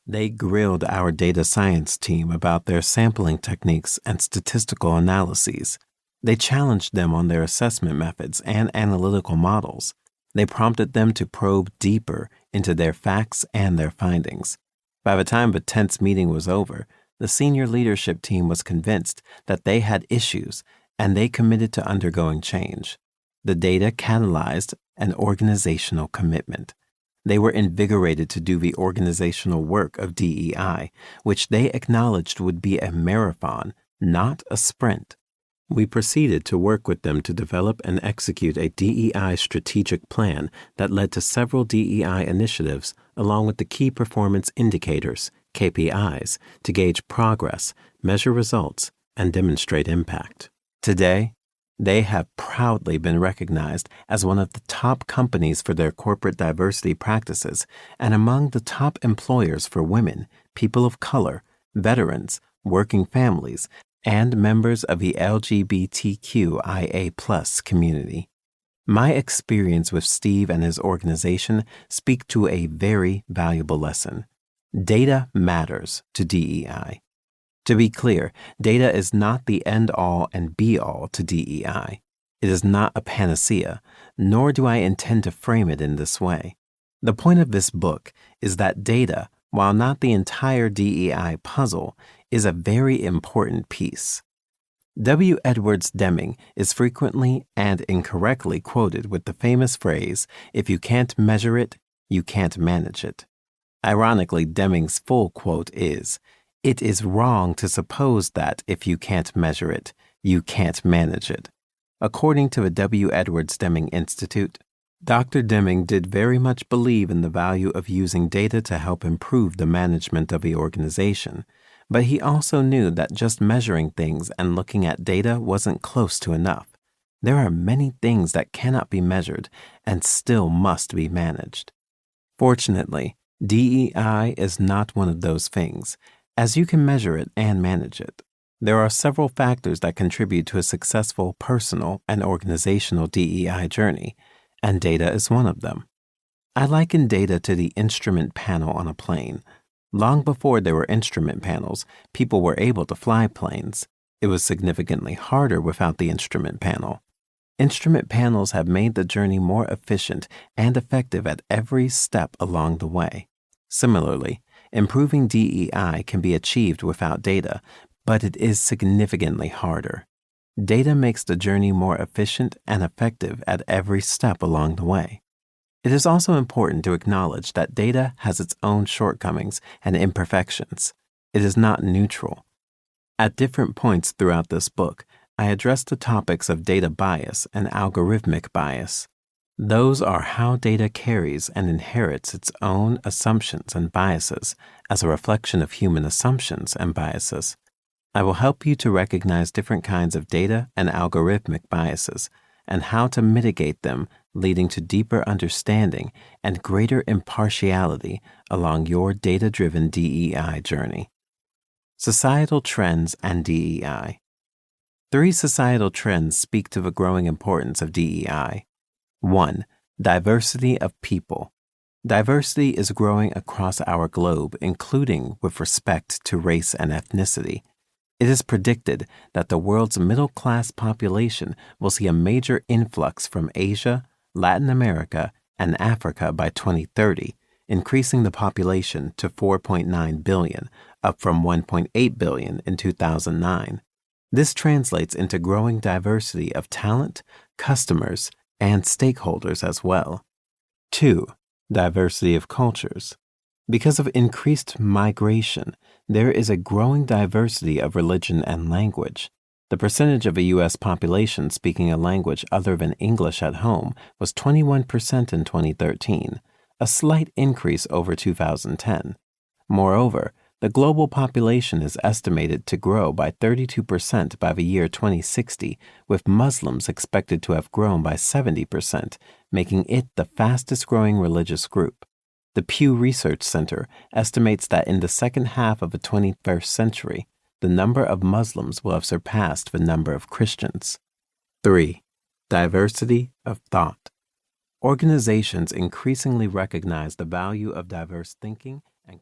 They grilled our data science team about their sampling techniques and statistical analyses. They challenged them on their assessment methods and analytical models. They prompted them to probe deeper into their facts and their findings. By the time the tense meeting was over, the senior leadership team was convinced that they had issues, and they committed to undergoing change. The data catalyzed an organizational commitment. They were invigorated to do the organizational work of DEI, which they acknowledged would be a marathon, not a sprint. We proceeded to work with them to develop and execute a DEI strategic plan that led to several DEI initiatives along with the key performance indicators, KPIs, to gauge progress, measure results, and demonstrate impact. Today, they have proudly been recognized as one of the top companies for their corporate diversity practices and among the top employers for women, people of color, veterans, working families, and members of the LGBTQIA+ community. My experience with Steve and his organization speak to a very valuable lesson. Data matters to DEI. To be clear, data is not the end-all and be-all to DEI. It is not a panacea, nor do I intend to frame it in this way. The point of this book is that data, while not the entire DEI puzzle, is a very important piece. W. Edwards Deming is frequently and incorrectly quoted with the famous phrase, "If you can't measure it, you can't manage it." Ironically, Deming's full quote is, "It is wrong to suppose that if you can't measure it, you can't manage it." According to the W. Edwards Deming Institute, Dr. Deming did very much believe in the value of using data to help improve the management of the organization, but he also knew that just measuring things and looking at data wasn't close to enough. There are many things that cannot be measured and still must be managed. Fortunately, DEI is not one of those things, as you can measure it and manage it. There are several factors that contribute to a successful personal and organizational DEI journey, and data is one of them. I liken data to the instrument panel on a plane. Long before there were instrument panels, people were able to fly planes. It was significantly harder without the instrument panel. Instrument panels have made the journey more efficient and effective at every step along the way. Similarly, improving DEI can be achieved without data, but it is significantly harder. Data makes the journey more efficient and effective at every step along the way. It is also important to acknowledge that data has its own shortcomings and imperfections. It is not neutral. At different points throughout this book, I address the topics of data bias and algorithmic bias. Those are how data carries and inherits its own assumptions and biases as a reflection of human assumptions and biases. I will help you to recognize different kinds of data and algorithmic biases and how to mitigate them, leading to deeper understanding and greater impartiality along your data-driven DEI journey. Societal trends and DEI. 3 societal trends speak to the growing importance of DEI. 1. Diversity of people. Diversity is growing across our globe, including with respect to race and ethnicity. It is predicted that the world's middle-class population will see a major influx from Asia, Latin America, and Africa by 2030, increasing the population to 4.9 billion, up from 1.8 billion in 2009. This translates into growing diversity of talent, customers, and stakeholders as well. 2. Diversity of cultures. Because of increased migration, there is a growing diversity of religion and language. The percentage of a U.S. population speaking a language other than English at home was 21% in 2013, a slight increase over 2010. Moreover, the global population is estimated to grow by 32% by the year 2060, with Muslims expected to have grown by 70%, making it the fastest-growing religious group. The Pew Research Center estimates that in the second half of the 21st century, the number of Muslims will have surpassed the number of Christians. 3. Diversity of thought. Organizations increasingly recognize the value of diverse thinking and